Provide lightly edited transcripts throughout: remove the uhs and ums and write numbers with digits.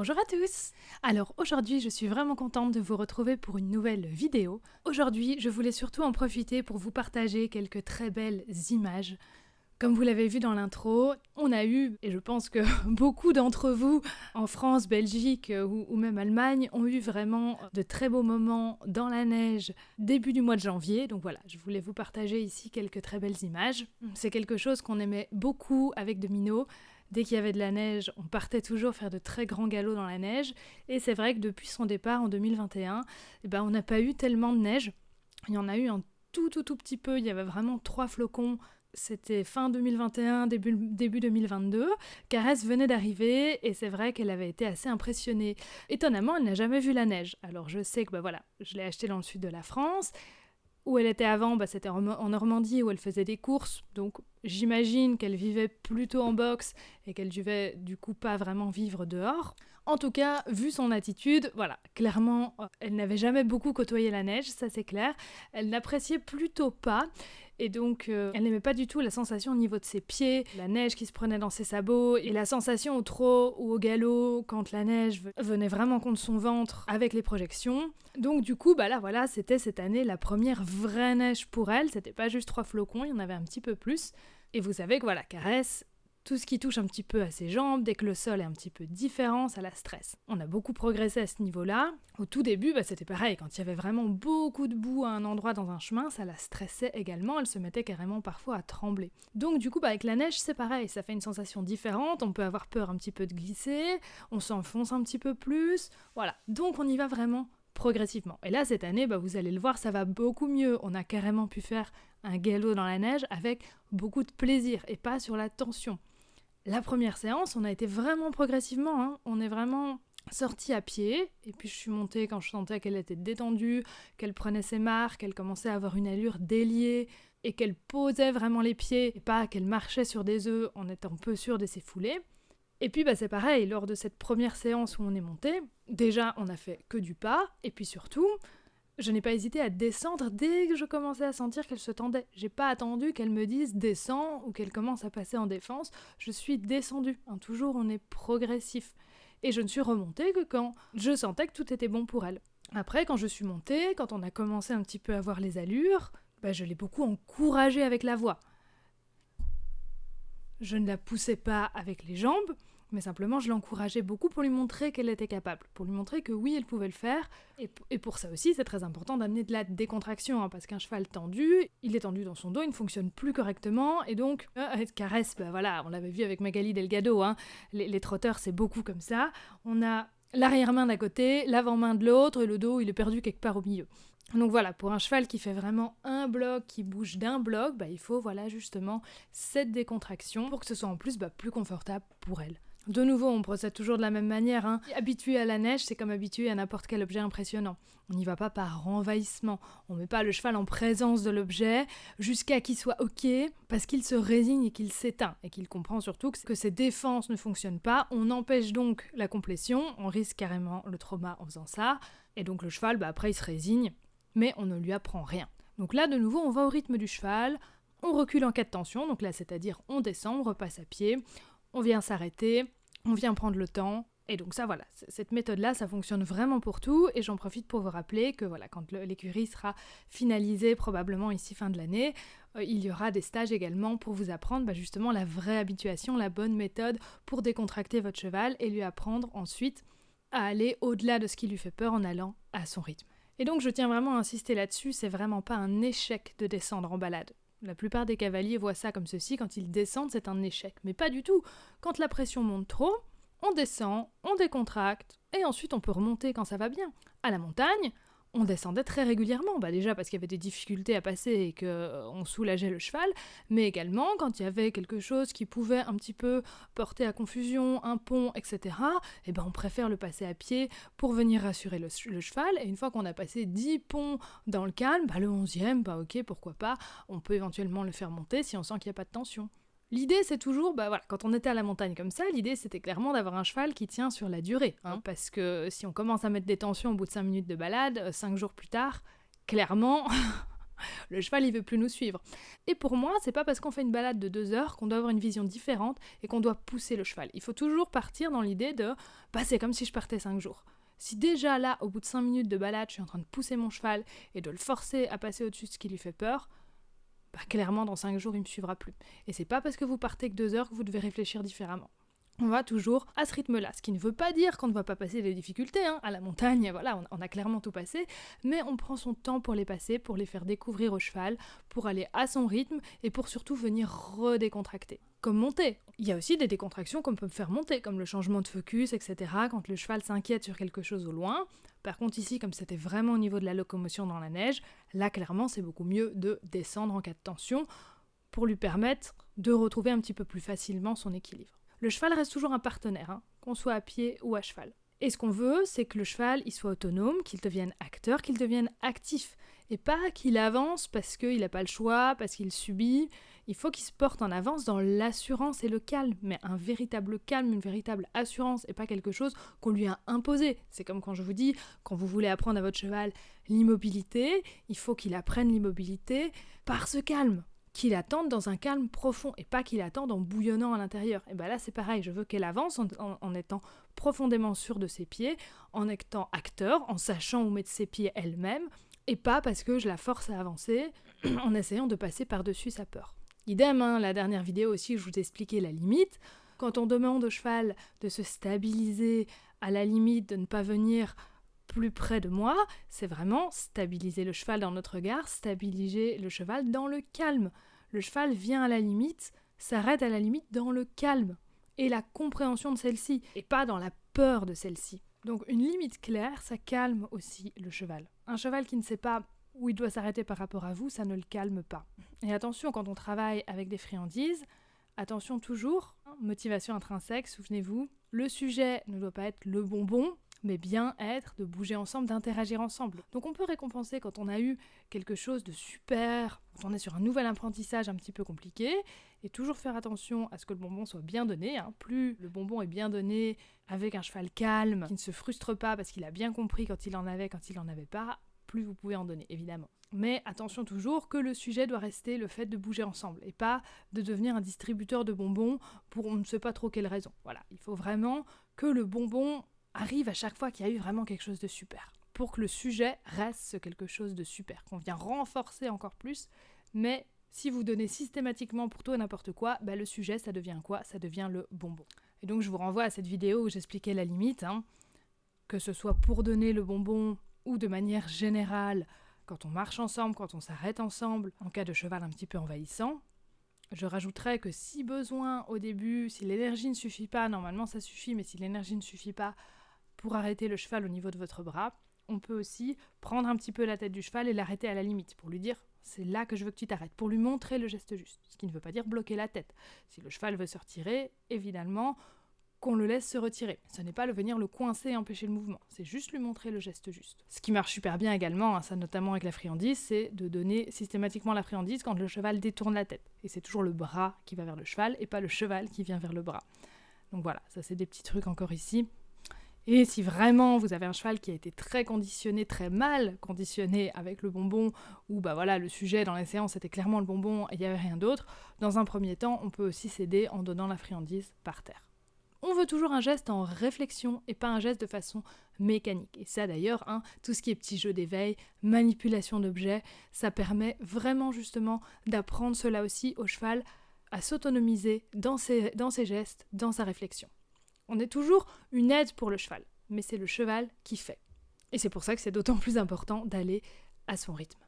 Bonjour à tous! Alors aujourd'hui je suis vraiment contente de vous retrouver pour une nouvelle vidéo. Aujourd'hui je voulais surtout en profiter pour vous partager quelques très belles images. Comme vous l'avez vu dans l'intro, on a eu, et je pense que beaucoup d'entre vous en France, Belgique ou même Allemagne ont eu vraiment de très beaux moments dans la neige début du mois de janvier. Donc voilà, je voulais vous partager ici quelques très belles images. C'est quelque chose qu'on aimait beaucoup avec Domino. Dès qu'il y avait de la neige, on partait toujours faire de très grands galops dans la neige. Et c'est vrai que depuis son départ en 2021, on n'a pas eu tellement de neige. Il y en a eu un tout petit peu, il y avait vraiment 3 flocons. C'était fin 2021, début 2022. Caresse venait d'arriver et c'est vrai qu'elle avait été assez impressionnée. Étonnamment, elle n'a jamais vu la neige. Alors je sais que je l'ai achetée dans le sud de la France. Où elle était avant, c'était en Normandie où elle faisait des courses, donc j'imagine qu'elle vivait plutôt en box et qu'elle devait du coup pas vraiment vivre dehors. En tout cas, vu son attitude, clairement, elle n'avait jamais beaucoup côtoyé la neige, ça c'est clair. Elle n'appréciait plutôt pas. Et donc, elle n'aimait pas du tout la sensation au niveau de ses pieds, la neige qui se prenait dans ses sabots, et la sensation au trot ou au galop quand la neige venait vraiment contre son ventre avec les projections. Donc du coup, c'était cette année la première vraie neige pour elle. C'était pas juste 3 flocons, il y en avait un petit peu plus. Et vous savez que Caresse, tout ce qui touche un petit peu à ses jambes, dès que le sol est un petit peu différent, ça la stresse. On a beaucoup progressé à ce niveau-là. Au tout début, c'était pareil. Quand il y avait vraiment beaucoup de boue à un endroit dans un chemin, ça la stressait également. Elle se mettait carrément parfois à trembler. Donc du coup, avec la neige, c'est pareil. Ça fait une sensation différente. On peut avoir peur un petit peu de glisser. On s'enfonce un petit peu plus. Voilà. Donc on y va vraiment progressivement. Et là, cette année, vous allez le voir, ça va beaucoup mieux. On a carrément pu faire un galop dans la neige avec beaucoup de plaisir et pas sur la tension. La première séance, on a été vraiment progressivement, on est vraiment sorti à pied, et puis je suis montée quand je sentais qu'elle était détendue, qu'elle prenait ses marques, qu'elle commençait à avoir une allure déliée, et qu'elle posait vraiment les pieds, et pas qu'elle marchait sur des œufs en étant peu sûre de s'effouler. Et puis c'est pareil, lors de cette première séance où on est monté, déjà on a fait que du pas, et puis surtout, je n'ai pas hésité à descendre dès que je commençais à sentir qu'elle se tendait. J'ai pas attendu qu'elle me dise « descends » ou qu'elle commence à passer en défense. Je suis descendue. Toujours, on est progressif. Et je ne suis remontée que quand je sentais que tout était bon pour elle. Après, quand je suis montée, quand on a commencé un petit peu à voir les allures, je l'ai beaucoup encouragée avec la voix. Je ne la poussais pas avec les jambes, mais simplement je l'encourageais beaucoup pour lui montrer qu'elle était capable, pour lui montrer que oui, elle pouvait le faire. Et pour ça aussi, c'est très important d'amener de la décontraction, parce qu'un cheval tendu, il est tendu dans son dos, il ne fonctionne plus correctement, et donc, Caresse, on l'avait vu avec Magali Delgado, les trotteurs, c'est beaucoup comme ça. On a l'arrière-main d'un côté, l'avant-main de l'autre, et le dos, il est perdu quelque part au milieu. Donc voilà, pour un cheval qui fait vraiment un bloc, qui bouge d'un bloc, il faut justement cette décontraction pour que ce soit en plus plus confortable pour elle. De nouveau, on procède toujours de la même manière. Habitué à la neige, c'est comme habitué à n'importe quel objet impressionnant. On n'y va pas par envahissement. On met pas le cheval en présence de l'objet jusqu'à qu'il soit OK, parce qu'il se résigne et qu'il s'éteint, et qu'il comprend surtout que ses défenses ne fonctionnent pas. On empêche donc la complétion, on risque carrément le trauma en faisant ça, et donc le cheval, après, il se résigne, mais on ne lui apprend rien. Donc là, de nouveau, on va au rythme du cheval, on recule en cas de tension, donc là, c'est-à-dire on descend, on repasse à pied, on vient s'arrêter, on vient prendre le temps, et donc ça, cette méthode-là, ça fonctionne vraiment pour tout, et j'en profite pour vous rappeler que quand l'écurie sera finalisée, probablement ici fin de l'année, il y aura des stages également pour vous apprendre justement la vraie habituation, la bonne méthode pour décontracter votre cheval, et lui apprendre ensuite à aller au-delà de ce qui lui fait peur en allant à son rythme. Et donc je tiens vraiment à insister là-dessus, c'est vraiment pas un échec de descendre en balade. La plupart des cavaliers voient ça comme ceci, quand ils descendent c'est un échec, mais pas du tout. Quand la pression monte trop, on descend, on décontracte, et ensuite on peut remonter quand ça va bien. À la montagne, on descendait très régulièrement, déjà parce qu'il y avait des difficultés à passer et qu'on soulageait le cheval, mais également quand il y avait quelque chose qui pouvait un petit peu porter à confusion, un pont, etc., on préfère le passer à pied pour venir rassurer le cheval, et une fois qu'on a passé 10 ponts dans le calme, le 11e, ok, pourquoi pas, on peut éventuellement le faire monter si on sent qu'il n'y a pas de tension. L'idée, c'est toujours, quand on était à la montagne comme ça, l'idée, c'était clairement d'avoir un cheval qui tient sur la durée. Parce que si on commence à mettre des tensions au bout de 5 minutes de balade, 5 jours plus tard, clairement, Le cheval, il veut plus nous suivre. Et pour moi, c'est pas parce qu'on fait une balade de 2 heures qu'on doit avoir une vision différente et qu'on doit pousser le cheval. Il faut toujours partir dans l'idée de c'est comme si je partais 5 jours. Si déjà là, au bout de 5 minutes de balade, je suis en train de pousser mon cheval et de le forcer à passer au-dessus de ce qui lui fait peur, clairement, dans 5 jours, il me suivra plus. Et c'est pas parce que vous partez que 2 heures que vous devez réfléchir différemment. On va toujours à ce rythme-là, ce qui ne veut pas dire qu'on ne va pas passer des difficultés, à la montagne, voilà, on a clairement tout passé, mais on prend son temps pour les passer, pour les faire découvrir au cheval, pour aller à son rythme et pour surtout venir redécontracter. Comme monter. Il y a aussi des décontractions qu'on peut faire monter, comme le changement de focus, etc., quand le cheval s'inquiète sur quelque chose au loin. Par contre ici, comme c'était vraiment au niveau de la locomotion dans la neige, là clairement c'est beaucoup mieux de descendre en cas de tension pour lui permettre de retrouver un petit peu plus facilement son équilibre. Le cheval reste toujours un partenaire, qu'on soit à pied ou à cheval. Et ce qu'on veut, c'est que le cheval il soit autonome, qu'il devienne acteur, qu'il devienne actif. Et pas qu'il avance parce qu'il n'a pas le choix, parce qu'il subit. Il faut qu'il se porte en avance dans l'assurance et le calme. Mais un véritable calme, une véritable assurance, et pas quelque chose qu'on lui a imposé. C'est comme quand je vous dis, quand vous voulez apprendre à votre cheval l'immobilité, il faut qu'il apprenne l'immobilité par ce calme. Qu'il attende dans un calme profond et pas qu'il attende en bouillonnant à l'intérieur. Et là c'est pareil, je veux qu'elle avance en étant profondément sûre de ses pieds, en étant acteur, en sachant où mettre ses pieds elle-même, et pas parce que je la force à avancer en essayant de passer par-dessus sa peur. Idem, la dernière vidéo aussi, je vous ai expliqué la limite. Quand on demande au cheval de se stabiliser à la limite, de ne pas venir plus près de moi, c'est vraiment stabiliser le cheval dans notre regard, stabiliser le cheval dans le calme. Le cheval vient à la limite, s'arrête à la limite dans le calme et la compréhension de celle-ci, et pas dans la peur de celle-ci. Donc une limite claire, ça calme aussi le cheval. Un cheval qui ne sait pas où il doit s'arrêter par rapport à vous, ça ne le calme pas. Et attention, quand on travaille avec des friandises, attention toujours, motivation intrinsèque, souvenez-vous, le sujet ne doit pas être le bonbon, mais bien être de bouger ensemble, d'interagir ensemble. Donc on peut récompenser quand on a eu quelque chose de super, quand on est sur un nouvel apprentissage un petit peu compliqué, et toujours faire attention à ce que le bonbon soit bien donné. Plus le bonbon est bien donné, avec un cheval calme, qui ne se frustre pas parce qu'il a bien compris quand il en avait, quand il n'en avait pas, plus vous pouvez en donner, évidemment. Mais attention toujours que le sujet doit rester le fait de bouger ensemble, et pas de devenir un distributeur de bonbons pour on ne sait pas trop quelle raison. Voilà, il faut vraiment que le bonbon arrive à chaque fois qu'il y a eu vraiment quelque chose de super, pour que le sujet reste quelque chose de super, qu'on vient renforcer encore plus. Mais si vous donnez systématiquement pour tout et n'importe quoi, le sujet, ça devient quoi ? Ça devient le bonbon. Et donc je vous renvoie à cette vidéo où j'expliquais la limite, que ce soit pour donner le bonbon ou de manière générale, quand on marche ensemble, quand on s'arrête ensemble, en cas de cheval un petit peu envahissant. Je rajouterais que si besoin au début, si l'énergie ne suffit pas, normalement ça suffit, mais si l'énergie ne suffit pas, pour arrêter le cheval au niveau de votre bras, on peut aussi prendre un petit peu la tête du cheval et l'arrêter à la limite, pour lui dire « c'est là que je veux que tu t'arrêtes », pour lui montrer le geste juste, ce qui ne veut pas dire bloquer la tête. Si le cheval veut se retirer, évidemment, qu'on le laisse se retirer. Ce n'est pas venir le coincer et empêcher le mouvement, c'est juste lui montrer le geste juste. Ce qui marche super bien également, ça notamment avec la friandise, c'est de donner systématiquement la friandise quand le cheval détourne la tête. Et c'est toujours le bras qui va vers le cheval et pas le cheval qui vient vers le bras. Donc voilà, ça c'est des petits trucs encore ici. Et si vraiment vous avez un cheval qui a été très conditionné, très mal conditionné avec le bonbon, ou le sujet dans les séances c'était clairement le bonbon et il n'y avait rien d'autre, dans un premier temps, on peut aussi s'aider en donnant la friandise par terre. On veut toujours un geste en réflexion et pas un geste de façon mécanique. Et ça d'ailleurs, tout ce qui est petits jeux d'éveil, manipulation d'objets, ça permet vraiment justement d'apprendre cela aussi au cheval à s'autonomiser dans ses gestes, dans sa réflexion. On est toujours une aide pour le cheval, mais c'est le cheval qui fait. Et c'est pour ça que c'est d'autant plus important d'aller à son rythme.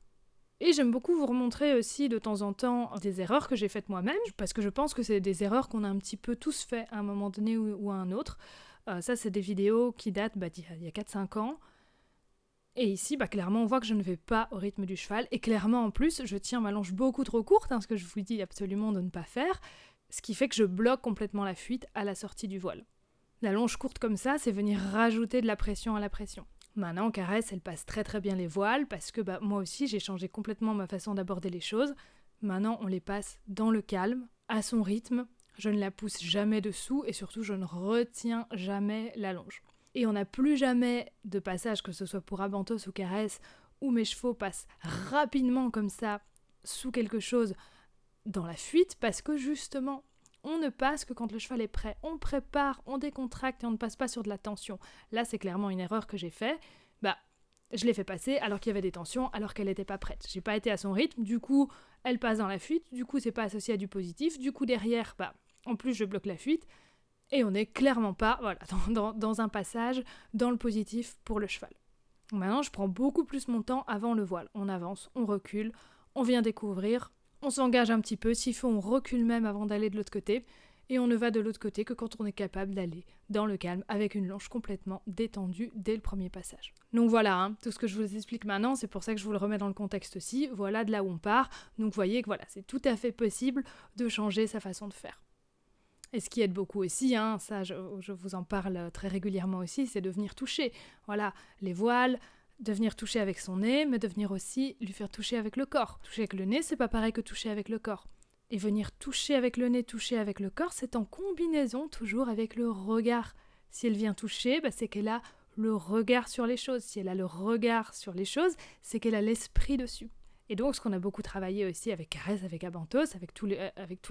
Et j'aime beaucoup vous remontrer aussi de temps en temps des erreurs que j'ai faites moi-même, parce que je pense que c'est des erreurs qu'on a un petit peu tous fait à un moment donné ou à un autre. Ça, c'est des vidéos qui datent d'il y a 4-5 ans. Et ici, clairement, on voit que je ne vais pas au rythme du cheval. Et clairement, en plus, je tiens ma longe beaucoup trop courte, ce que je vous dis absolument de ne pas faire, ce qui fait que je bloque complètement la fuite à la sortie du voile. La longe courte comme ça, c'est venir rajouter de la pression à la pression. Maintenant, Caresse, elle passe très très bien les voiles parce que moi aussi, j'ai changé complètement ma façon d'aborder les choses. Maintenant, on les passe dans le calme, à son rythme. Je ne la pousse jamais dessous et surtout, je ne retiens jamais la longe. Et on n'a plus jamais de passage, que ce soit pour Abantos ou Caresse, où mes chevaux passent rapidement comme ça sous quelque chose dans la fuite, parce que justement, on ne passe que quand le cheval est prêt. On prépare, on décontracte et on ne passe pas sur de la tension. Là, c'est clairement une erreur que j'ai faite. Je l'ai fait passer alors qu'il y avait des tensions, alors qu'elle n'était pas prête. J'ai pas été à son rythme, du coup, elle passe dans la fuite, du coup, c'est pas associé à du positif, du coup, derrière, en plus, je bloque la fuite, et on n'est clairement pas dans un passage dans le positif pour le cheval. Maintenant, je prends beaucoup plus mon temps avant le voile. On avance, on recule, on vient découvrir, on s'engage un petit peu, s'il faut, on recule même avant d'aller de l'autre côté, et on ne va de l'autre côté que quand on est capable d'aller dans le calme avec une longe complètement détendue dès le premier passage. Donc voilà, tout ce que je vous explique maintenant, c'est pour ça que je vous le remets dans le contexte aussi, voilà de là où on part, donc vous voyez que voilà, c'est tout à fait possible de changer sa façon de faire. Et ce qui aide beaucoup aussi, ça je vous en parle très régulièrement aussi, c'est de venir toucher. Voilà, les voiles, de venir toucher avec son nez, mais de venir aussi lui faire toucher avec le corps. Toucher avec le nez, c'est pas pareil que toucher avec le corps. Et venir toucher avec le nez, toucher avec le corps, c'est en combinaison toujours avec le regard. Si elle vient toucher, c'est qu'elle a le regard sur les choses. Si elle a le regard sur les choses, c'est qu'elle a l'esprit dessus. Et donc, ce qu'on a beaucoup travaillé aussi avec Caresse, avec Abantos, avec tous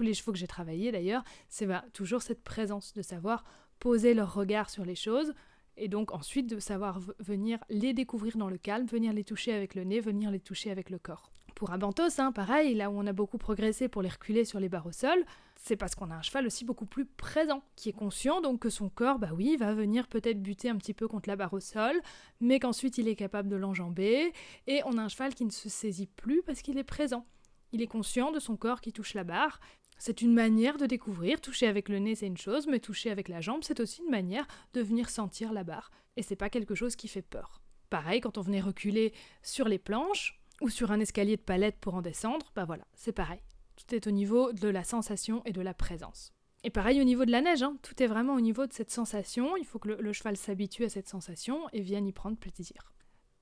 les chevaux que j'ai travaillés d'ailleurs, c'est toujours cette présence, de savoir poser leur regard sur les choses, et donc ensuite de savoir venir les découvrir dans le calme, venir les toucher avec le nez, venir les toucher avec le corps. Pour Abantos, pareil, là où on a beaucoup progressé pour les reculer sur les barres au sol, c'est parce qu'on a un cheval aussi beaucoup plus présent, qui est conscient donc que son corps, va venir peut-être buter un petit peu contre la barre au sol, mais qu'ensuite il est capable de l'enjamber, et on a un cheval qui ne se saisit plus parce qu'il est présent. Il est conscient de son corps qui touche la barre. C'est une manière de découvrir, toucher avec le nez c'est une chose, mais toucher avec la jambe c'est aussi une manière de venir sentir la barre, et c'est pas quelque chose qui fait peur. Pareil, quand on venait reculer sur les planches, ou sur un escalier de palette pour en descendre, c'est pareil. Tout est au niveau de la sensation et de la présence. Et pareil au niveau de la neige, tout est vraiment au niveau de cette sensation, il faut que le cheval s'habitue à cette sensation et vienne y prendre plaisir.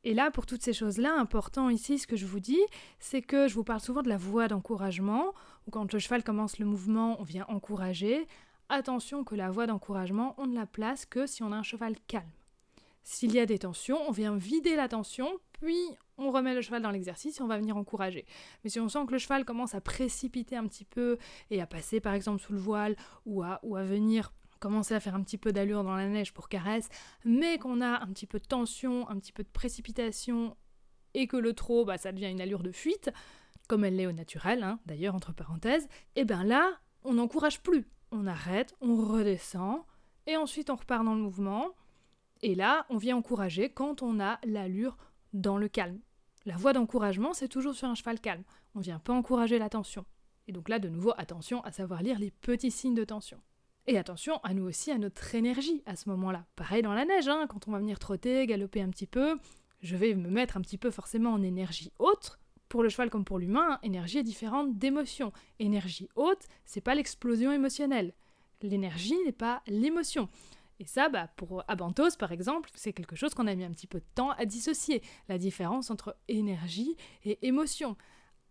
Et là, pour toutes ces choses-là, important ici, ce que je vous dis, c'est que je vous parle souvent de la voie d'encouragement, où quand le cheval commence le mouvement, on vient encourager. Attention que la voie d'encouragement, on ne la place que si on a un cheval calme. S'il y a des tensions, on vient vider la tension, puis on remet le cheval dans l'exercice et on va venir encourager. Mais si on sent que le cheval commence à précipiter un petit peu et à passer par exemple sous le voile ou à venir commencer à faire un petit peu d'allure dans la neige pour Caresse, mais qu'on a un petit peu de tension, un petit peu de précipitation et que le trot, ça devient une allure de fuite, comme elle l'est au naturel, d'ailleurs entre parenthèses, et là, on n'encourage plus. On arrête, on redescend et ensuite on repart dans le mouvement. Et là, on vient encourager quand on a l'allure dans le calme. La voie d'encouragement, c'est toujours sur un cheval calme. On ne vient pas encourager la tension. Et donc là, de nouveau, attention à savoir lire les petits signes de tension. Et attention à nous aussi, à notre énergie à ce moment-là. Pareil dans la neige, quand on va venir trotter, galoper un petit peu, je vais me mettre un petit peu forcément en énergie haute. Pour le cheval comme pour l'humain, énergie est différente d'émotion. Énergie haute, c'est pas l'explosion émotionnelle. L'énergie n'est pas l'émotion. Et ça, pour Abantos, par exemple, c'est quelque chose qu'on a mis un petit peu de temps à dissocier, la différence entre énergie et émotion.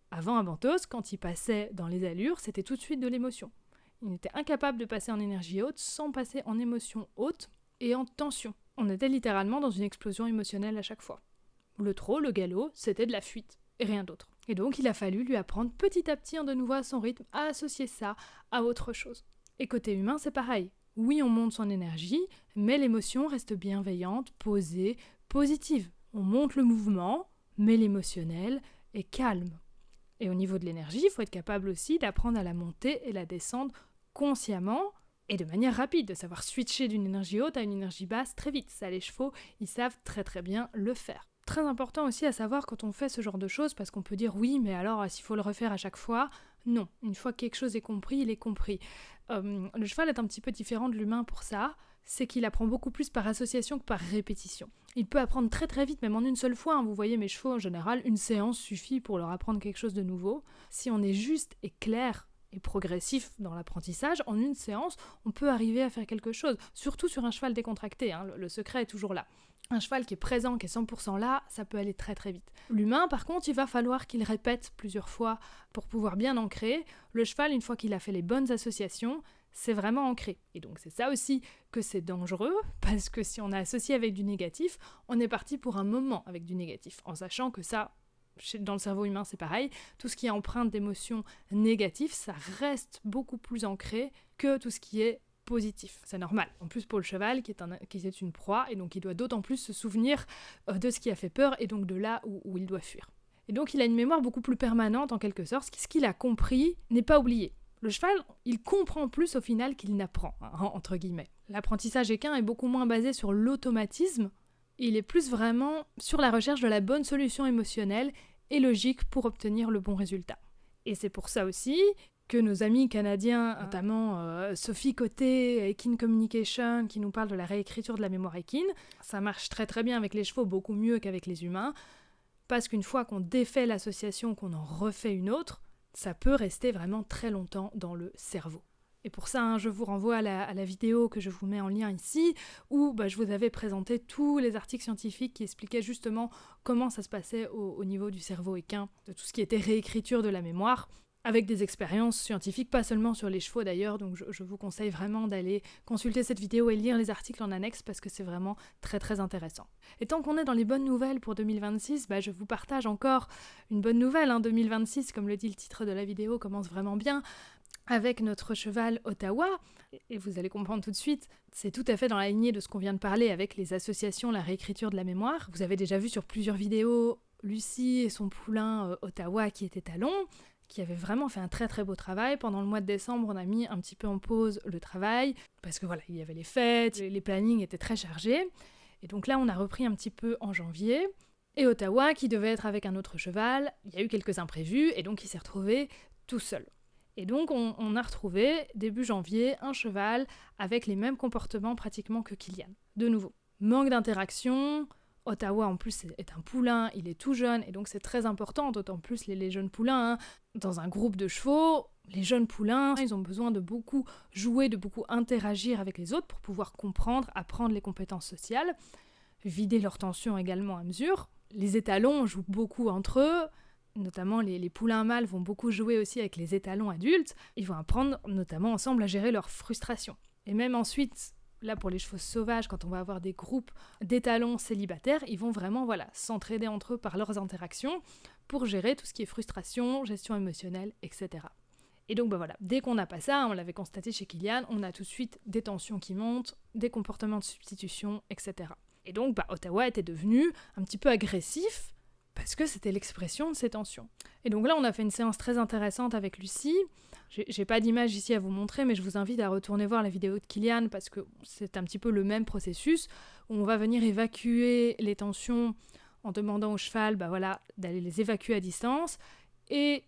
Avant Abantos, quand il passait dans les allures, c'était tout de suite de l'émotion. Il était incapable de passer en énergie haute sans passer en émotion haute et en tension. On était littéralement dans une explosion émotionnelle à chaque fois. Le trot, le galop, c'était de la fuite, et rien d'autre. Et donc il a fallu lui apprendre petit à petit, de nouveau à son rythme, à associer ça à autre chose. Et côté humain, c'est pareil. Oui, on monte son énergie, mais l'émotion reste bienveillante, posée, positive. On monte le mouvement, mais l'émotionnel est calme. Et au niveau de l'énergie, il faut être capable aussi d'apprendre à la monter et la descendre consciemment et de manière rapide, de savoir switcher d'une énergie haute à une énergie basse très vite. Ça, les chevaux, ils savent très très bien le faire. Très important aussi à savoir quand on fait ce genre de choses, parce qu'on peut dire oui, mais alors s'il faut le refaire à chaque fois, non. Une fois que quelque chose est compris, il est compris. Le cheval est un petit peu différent de l'humain pour ça, c'est qu'il apprend beaucoup plus par association que par répétition. Il peut apprendre très très vite, même en une seule fois. Vous voyez mes chevaux en général, une séance suffit pour leur apprendre quelque chose de nouveau. Si on est juste et clair et progressif dans l'apprentissage, en une séance, on peut arriver à faire quelque chose. Surtout sur un cheval décontracté, le secret est toujours là. Un cheval qui est présent, qui est 100% là, ça peut aller très très vite. L'humain, par contre, il va falloir qu'il répète plusieurs fois pour pouvoir bien ancrer. Le cheval, une fois qu'il a fait les bonnes associations, c'est vraiment ancré. Et donc c'est ça aussi que c'est dangereux, parce que si on a associé avec du négatif, on est parti pour un moment avec du négatif, en sachant que ça, dans le cerveau humain c'est pareil, tout ce qui est empreinte d'émotions négatives, ça reste beaucoup plus ancré que tout ce qui est positif. C'est normal. En plus pour le cheval qui est une proie, et donc il doit d'autant plus se souvenir de ce qui a fait peur, et donc de là où il doit fuir. Et donc il a une mémoire beaucoup plus permanente en quelque sorte, ce qu'il a compris n'est pas oublié. Le cheval, il comprend plus au final qu'il n'apprend, entre guillemets. L'apprentissage équin est beaucoup moins basé sur l'automatisme, il est plus vraiment sur la recherche de la bonne solution émotionnelle et logique pour obtenir le bon résultat. Et c'est pour ça aussi que nos amis canadiens, notamment Sophie Côté, Equine Communication, qui nous parlent de la réécriture de la mémoire équine, ça marche très très bien avec les chevaux, beaucoup mieux qu'avec les humains, parce qu'une fois qu'on défait l'association, qu'on en refait une autre, ça peut rester vraiment très longtemps dans le cerveau. Et pour ça, je vous renvoie à la vidéo que je vous mets en lien ici, où je vous avais présenté tous les articles scientifiques qui expliquaient justement comment ça se passait au niveau du cerveau équin, de tout ce qui était réécriture de la mémoire, avec des expériences scientifiques, pas seulement sur les chevaux d'ailleurs, donc je vous conseille vraiment d'aller consulter cette vidéo et lire les articles en annexe parce que c'est vraiment très très intéressant. Et tant qu'on est dans les bonnes nouvelles pour 2026, je vous partage encore une bonne nouvelle. 2026, comme le dit le titre de la vidéo, commence vraiment bien avec notre cheval Ottawa, et vous allez comprendre tout de suite, c'est tout à fait dans la lignée de ce qu'on vient de parler avec les associations, la réécriture de la mémoire. Vous avez déjà vu sur plusieurs vidéos Lucie et son poulain Ottawa qui était à Long, qui avait vraiment fait un très très beau travail. Pendant le mois de décembre, on a mis un petit peu en pause le travail, parce que il y avait les fêtes, les plannings étaient très chargés. Et donc là, on a repris un petit peu en janvier. Et Ottawa, qui devait être avec un autre cheval, il y a eu quelques imprévus, et donc il s'est retrouvé tout seul. Et donc on a retrouvé, début janvier, un cheval avec les mêmes comportements pratiquement que Kilian. De nouveau, manque d'interaction. Ottawa, en plus, est un poulain, il est tout jeune, et donc c'est très important, d'autant plus les jeunes poulains. Dans un groupe de chevaux, les jeunes poulains, ils ont besoin de beaucoup jouer, de beaucoup interagir avec les autres pour pouvoir comprendre, apprendre les compétences sociales, vider leur tension également à mesure. Les étalons jouent beaucoup entre eux, notamment les poulains mâles vont beaucoup jouer aussi avec les étalons adultes. Ils vont apprendre notamment ensemble à gérer leur frustration. Et même ensuite, là pour les chevaux sauvages, quand on va avoir des groupes d'étalons célibataires, ils vont vraiment s'entraider entre eux par leurs interactions pour gérer tout ce qui est frustration, gestion émotionnelle, etc. Et donc dès qu'on n'a pas ça, on l'avait constaté chez Kilian, on a tout de suite des tensions qui montent, des comportements de substitution, etc. Et donc Ottawa était devenu un petit peu agressif, parce que c'était l'expression de ces tensions. Et donc là, on a fait une séance très intéressante avec Lucie. J'ai pas d'image ici à vous montrer, mais je vous invite à retourner voir la vidéo de Kilian, parce que c'est un petit peu le même processus, où on va venir évacuer les tensions en demandant au cheval d'aller les évacuer à distance, et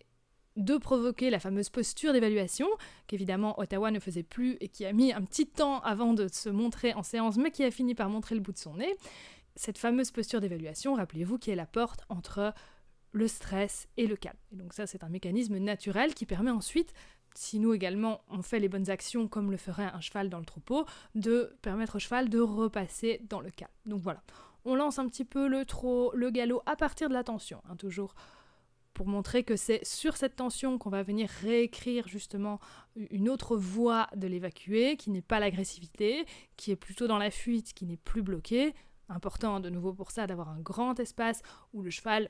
de provoquer la fameuse posture d'évaluation, qu'évidemment Ottawa ne faisait plus, et qui a mis un petit temps avant de se montrer en séance, mais qui a fini par montrer le bout de son nez. Cette fameuse posture d'évaluation, rappelez-vous, qui est la porte entre le stress et le calme. Et donc ça, c'est un mécanisme naturel qui permet ensuite, si nous également on fait les bonnes actions comme le ferait un cheval dans le troupeau, de permettre au cheval de repasser dans le calme. Donc on lance un petit peu le galop à partir de la tension, toujours pour montrer que c'est sur cette tension qu'on va venir réécrire justement une autre voie de l'évacuer, qui n'est pas l'agressivité, qui est plutôt dans la fuite, qui n'est plus bloquée. Important de nouveau pour ça d'avoir un grand espace où le cheval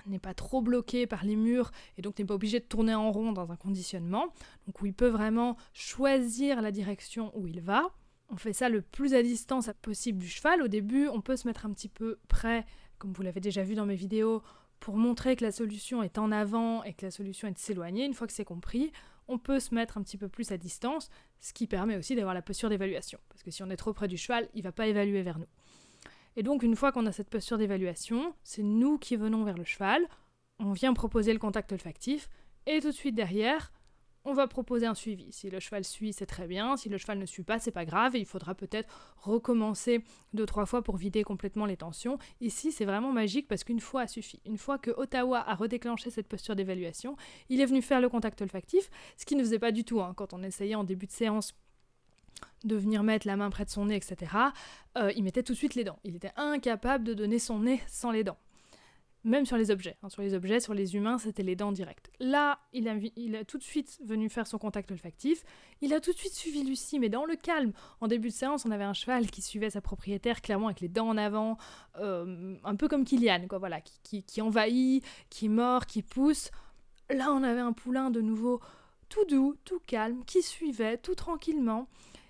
n'est pas trop bloqué par les murs et donc n'est pas obligé de tourner en rond dans un conditionnement, donc où il peut vraiment choisir la direction où il va. On fait ça le plus à distance possible du cheval. Au début, on peut se mettre un petit peu près, comme vous l'avez déjà vu dans mes vidéos, pour montrer que la solution est en avant et que la solution est de s'éloigner. Une fois que c'est compris, on peut se mettre un petit peu plus à distance, ce qui permet aussi d'avoir la posture d'évaluation, parce que si on est trop près du cheval, il ne va pas évaluer vers nous. Et donc, une fois qu'on a cette posture d'évaluation, c'est nous qui venons vers le cheval, on vient proposer le contact olfactif, et tout de suite derrière, on va proposer un suivi. Si le cheval suit, c'est très bien. Si le cheval ne suit pas, c'est pas grave, et il faudra peut-être recommencer 2-3 fois pour vider complètement les tensions. Ici, c'est vraiment magique parce qu'une fois suffit. Une fois que Ottawa a redéclenché cette posture d'évaluation, il est venu faire le contact olfactif, ce qu'il ne faisait pas du tout quand on essayait en début de séance de venir mettre la main près de son nez, etc. Il mettait tout de suite les dents. Il était incapable de donner son nez sans les dents. même sur les objets. Sur les objets, sur les humains, c'était les dents directes. Là, il a tout de suite venu faire son contact olfactif. Il a tout de suite suivi Lucie, mais dans le calme. En début de séance, on avait un cheval qui suivait sa propriétaire, clairement avec les dents en avant, un peu comme Kilian, quoi, voilà, qui envahit, qui mord, qui pousse. Là, on avait un poulain de nouveau tout doux, tout calme, qui suivait tout tranquillement.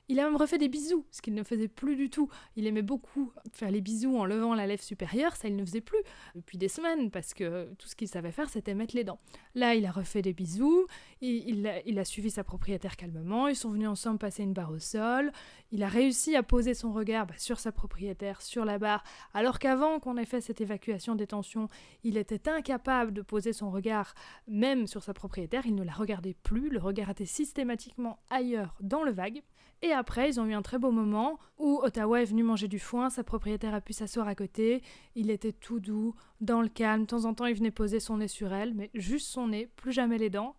Il a même refait des bisous, ce qu'il ne faisait plus du tout. Il aimait beaucoup faire les bisous en levant la lèvre supérieure, ça il ne faisait plus depuis des semaines, parce que tout ce qu'il savait faire, c'était mettre les dents. Là, il a refait des bisous, il a suivi sa propriétaire calmement, ils sont venus ensemble passer une barre au sol, il a réussi à poser son regard sur sa propriétaire, sur la barre, alors qu'avant qu'on ait fait cette évacuation des tensions, il était incapable de poser son regard même sur sa propriétaire, il ne la regardait plus, le regard était systématiquement ailleurs dans le vague. Et après, ils ont eu un très beau moment où Ottawa est venu manger du foin, sa propriétaire a pu s'asseoir à côté, il était tout doux, dans le calme, de temps en temps il venait poser son nez sur elle, mais juste son nez, plus jamais les dents.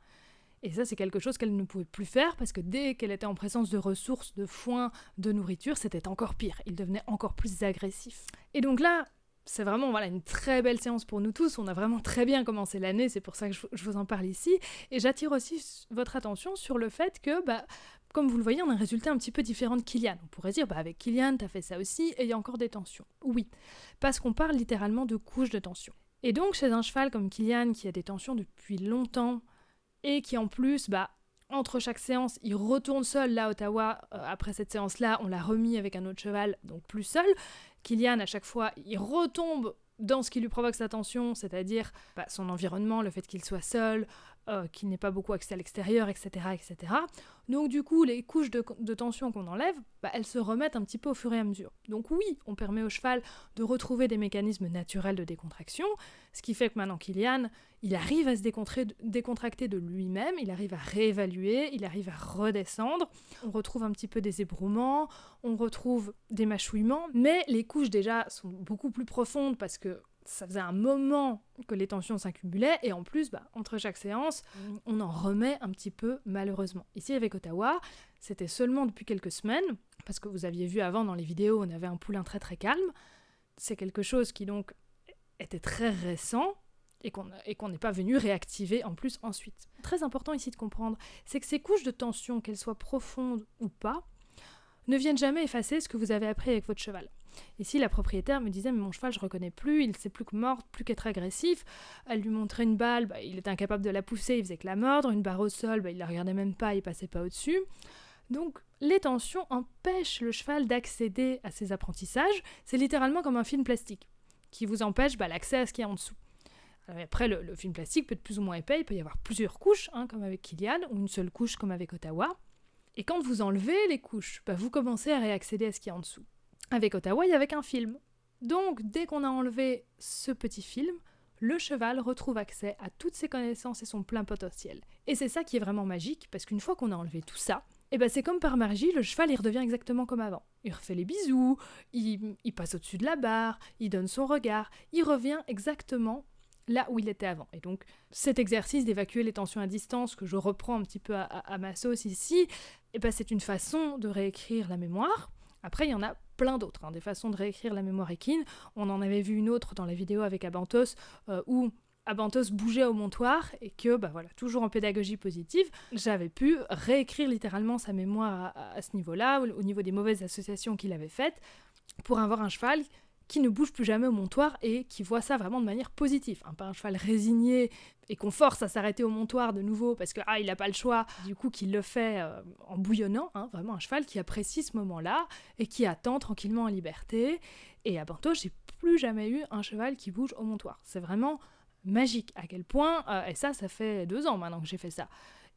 Et ça, c'est quelque chose qu'elle ne pouvait plus faire parce que dès qu'elle était en présence de ressources, de foin, de nourriture, c'était encore pire, il devenait encore plus agressif. Et donc là, c'est vraiment une très belle séance pour nous tous, on a vraiment très bien commencé l'année, c'est pour ça que je vous en parle ici, et j'attire aussi votre attention sur le fait que, comme vous le voyez, on a un résultat un petit peu différent de Kilian. On pourrait dire, avec Kilian, t'as fait ça aussi, et il y a encore des tensions. Oui, parce qu'on parle littéralement de couches de tension. Et donc, chez un cheval comme Kilian, qui a des tensions depuis longtemps, et qui en plus, entre chaque séance, il retourne seul. Là, Ottawa, après cette séance-là, on l'a remis avec un autre cheval, donc plus seul. Kilian, à chaque fois, il retombe dans ce qui lui provoque sa tension, c'est-à-dire son environnement, le fait qu'il soit seul, qu'il n'ait pas beaucoup accès à l'extérieur, etc., etc. Donc du coup, les couches de tension qu'on enlève, elles se remettent un petit peu au fur et à mesure. Donc oui, on permet au cheval de retrouver des mécanismes naturels de décontraction, ce qui fait que maintenant Kilian, il arrive à se décontracter de lui-même, il arrive à réévaluer, il arrive à redescendre, on retrouve un petit peu des ébrouements, on retrouve des mâchouillements, mais les couches déjà sont beaucoup plus profondes parce que ça faisait un moment que les tensions s'accumulaient et en plus, entre chaque séance, on en remet un petit peu malheureusement. Ici avec Ottawa, c'était seulement depuis quelques semaines, parce que vous aviez vu avant dans les vidéos, on avait un poulain très très calme. C'est quelque chose qui donc était très récent et qu'on n'est pas venu réactiver en plus ensuite. Très important ici de comprendre, c'est que ces couches de tension, qu'elles soient profondes ou pas, ne viennent jamais effacer ce que vous avez appris avec votre cheval. Ici, la propriétaire me disait « mais mon cheval, je reconnais plus, il sait plus que mordre, plus qu'être agressif ». Elle lui montrait une balle, il était incapable de la pousser, il faisait que la mordre. Une barre au sol, il la regardait même pas, il passait pas au-dessus. Donc, les tensions empêchent le cheval d'accéder à ses apprentissages. C'est littéralement comme un film plastique qui vous empêche l'accès à ce qu'il y a en dessous. Alors, après, le film plastique peut être plus ou moins épais, il peut y avoir plusieurs couches, comme avec Kilian, ou une seule couche comme avec Ottawa. Et quand vous enlevez les couches, vous commencez à réaccéder à ce qu'il y a en dessous. Avec Ottawa, il y avait un film. Donc, dès qu'on a enlevé ce petit film, le cheval retrouve accès à toutes ses connaissances et son plein potentiel. Et c'est ça qui est vraiment magique, parce qu'une fois qu'on a enlevé tout ça, c'est comme par magie, le cheval il redevient exactement comme avant. Il refait les bisous, il passe au-dessus de la barre, il donne son regard, il revient exactement là où il était avant. Et donc, cet exercice d'évacuer les tensions à distance, que je reprends un petit peu à ma sauce ici, c'est une façon de réécrire la mémoire. Après, il y en a plein d'autres, des façons de réécrire la mémoire équine. On en avait vu une autre dans la vidéo avec Abantos, où Abantos bougeait au montoir et que, toujours en pédagogie positive, j'avais pu réécrire littéralement sa mémoire à ce niveau-là, au niveau des mauvaises associations qu'il avait faites, pour avoir un cheval qui ne bouge plus jamais au montoir et qui voit ça vraiment de manière positive. Pas un cheval résigné et qu'on force à s'arrêter au montoir de nouveau parce que il n'a pas le choix, du coup qu'il le fait en bouillonnant, vraiment un cheval qui apprécie ce moment-là et qui attend tranquillement en liberté. Et à Banto, j'ai plus jamais eu un cheval qui bouge au montoir. C'est vraiment magique à quel point, et ça fait 2 ans maintenant que j'ai fait ça,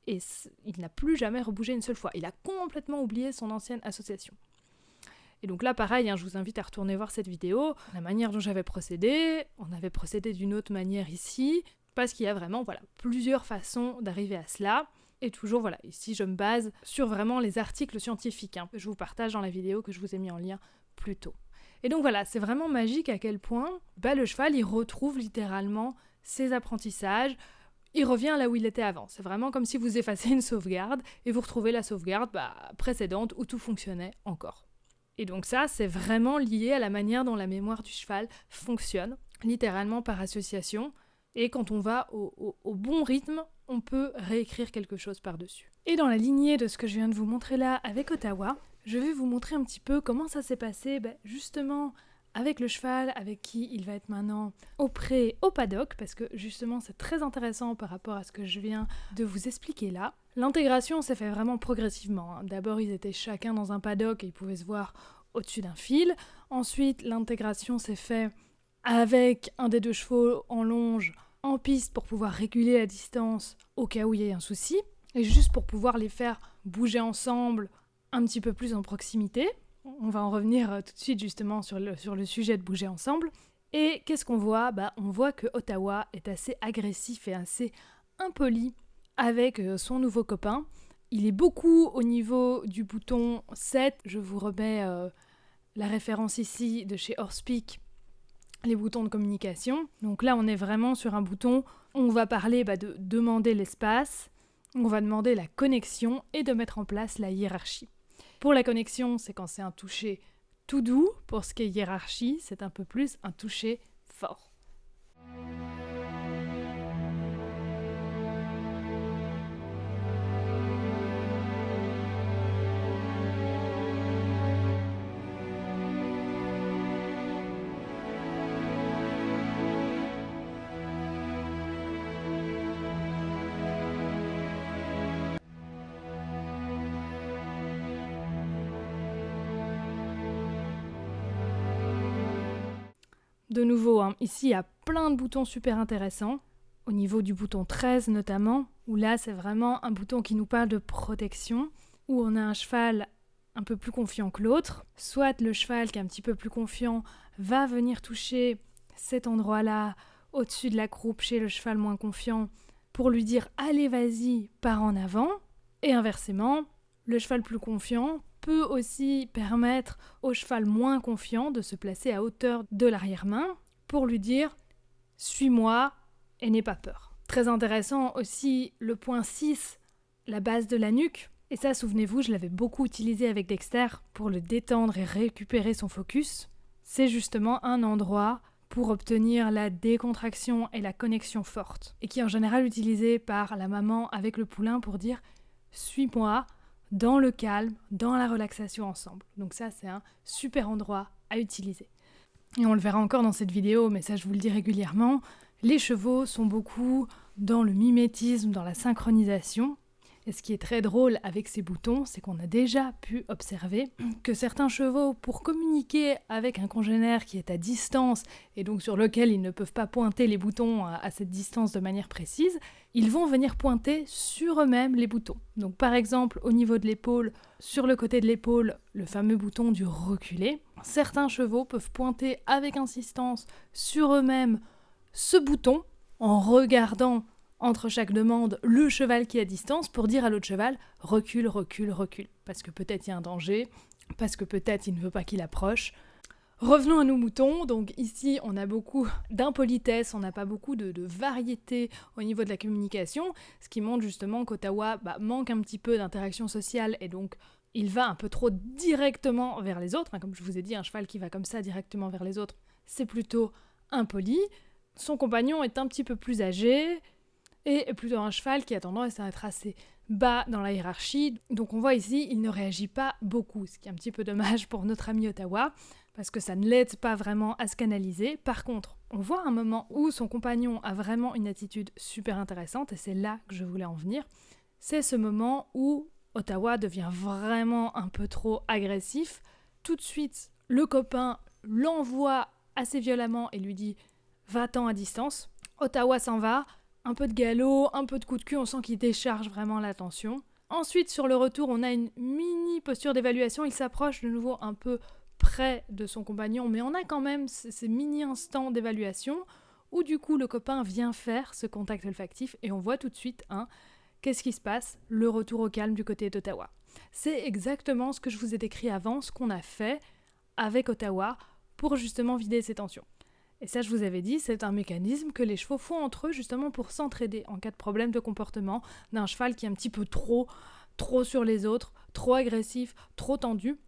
et il n'a plus jamais rebougé une seule fois. Il a complètement oublié son ancienne association. Et donc là, pareil, je vous invite à retourner voir cette vidéo. La manière dont j'avais procédé, on avait procédé d'une autre manière ici, parce qu'il y a vraiment plusieurs façons d'arriver à cela. Et toujours, ici, je me base sur vraiment les articles scientifiques que je vous partage dans la vidéo que je vous ai mis en lien plus tôt. Et donc c'est vraiment magique à quel point le cheval, il retrouve littéralement ses apprentissages, il revient là où il était avant. C'est vraiment comme si vous effacez une sauvegarde et vous retrouvez la sauvegarde précédente où tout fonctionnait encore. Et donc ça, c'est vraiment lié à la manière dont la mémoire du cheval fonctionne. littéralement par association. Et quand on va au bon rythme, on peut réécrire quelque chose par-dessus. Et dans la lignée de ce que je viens de vous montrer là avec Ottawa, je vais vous montrer un petit peu comment ça s'est passé justement avec le cheval avec qui il va être maintenant au paddock, parce que justement c'est très intéressant par rapport à ce que je viens de vous expliquer là. L'intégration s'est fait vraiment progressivement. D'abord ils étaient chacun dans un paddock et ils pouvaient se voir au-dessus d'un fil. Ensuite l'intégration s'est faite avec un des 2 chevaux en longe en piste pour pouvoir réguler la distance au cas où il y ait un souci, et juste pour pouvoir les faire bouger ensemble un petit peu plus en proximité. On va en revenir tout de suite justement sur le sujet de bouger ensemble. Et qu'est-ce qu'on voit ? On voit que Ottawa est assez agressif et assez impoli avec son nouveau copain. Il est beaucoup au niveau du bouton 7. Je vous remets la référence ici de chez Horsepeak, les boutons de communication. Donc là, on est vraiment sur un bouton où on va parler de demander l'espace, on va demander la connexion et de mettre en place la hiérarchie. Pour la connexion, c'est quand c'est un toucher tout doux. Pour ce qui est hiérarchie, c'est un peu plus un toucher fort. De nouveau, ici, il y a plein de boutons super intéressants, au niveau du bouton 13 notamment, où là, c'est vraiment un bouton qui nous parle de protection, où on a un cheval un peu plus confiant que l'autre. Soit le cheval qui est un petit peu plus confiant va venir toucher cet endroit-là, au-dessus de la croupe, chez le cheval moins confiant, pour lui dire « Allez, vas-y, pars en avant ». Et inversement, le cheval plus confiant peut aussi permettre au cheval moins confiant de se placer à hauteur de l'arrière-main pour lui dire « Suis-moi et n'aie pas peur ». Très intéressant aussi le point 6, la base de la nuque. Et ça, souvenez-vous, je l'avais beaucoup utilisé avec Dexter pour le détendre et récupérer son focus. C'est justement un endroit pour obtenir la décontraction et la connexion forte. Et qui est en général utilisé par la maman avec le poulain pour dire « Suis-moi ». Dans le calme, dans la relaxation ensemble. Donc ça, c'est un super endroit à utiliser. Et on le verra encore dans cette vidéo, mais ça je vous le dis régulièrement, les chevaux sont beaucoup dans le mimétisme, dans la synchronisation. Et ce qui est très drôle avec ces boutons, c'est qu'on a déjà pu observer que certains chevaux, pour communiquer avec un congénère qui est à distance, et donc sur lequel ils ne peuvent pas pointer les boutons à cette distance de manière précise, ils vont venir pointer sur eux-mêmes les boutons. Donc par exemple, au niveau de l'épaule, sur le côté de l'épaule, le fameux bouton du reculé, certains chevaux peuvent pointer avec insistance sur eux-mêmes ce bouton en regardant entre chaque demande le cheval qui est à distance pour dire à l'autre cheval « recule, recule, recule ». Parce que peut-être il y a un danger, parce que peut-être il ne veut pas qu'il approche. Revenons à nos moutons. Donc ici, on a beaucoup d'impolitesse, on n'a pas beaucoup de variété au niveau de la communication, ce qui montre justement qu'Ottawa manque un petit peu d'interaction sociale et donc il va un peu trop directement vers les autres. Comme je vous ai dit, un cheval qui va comme ça directement vers les autres, c'est plutôt impoli. Son compagnon est un petit peu plus âgé, et plutôt un cheval qui a tendance à être assez bas dans la hiérarchie. Donc on voit ici, il ne réagit pas beaucoup, ce qui est un petit peu dommage pour notre ami Ottawa, parce que ça ne l'aide pas vraiment à se canaliser. Par contre, on voit un moment où son compagnon a vraiment une attitude super intéressante, et c'est là que je voulais en venir. C'est ce moment où Ottawa devient vraiment un peu trop agressif. Tout de suite, le copain l'envoie assez violemment et lui dit « va-t'en à distance ». Ottawa s'en va. Un peu de galop, un peu de coup de cul, on sent qu'il décharge vraiment l'attention. Ensuite, sur le retour, on a une mini posture d'évaluation. Il s'approche de nouveau un peu près de son compagnon, mais on a quand même ces mini-instants d'évaluation où du coup le copain vient faire ce contact olfactif et on voit tout de suite, qu'est-ce qui se passe ? Le retour au calme du côté d'Ottawa. C'est exactement ce que je vous ai décrit avant, ce qu'on a fait avec Ottawa pour justement vider ces tensions. Et ça, je vous avais dit, c'est un mécanisme que les chevaux font entre eux justement pour s'entraider en cas de problème de comportement d'un cheval qui est un petit peu trop sur les autres, trop agressif, trop tendu.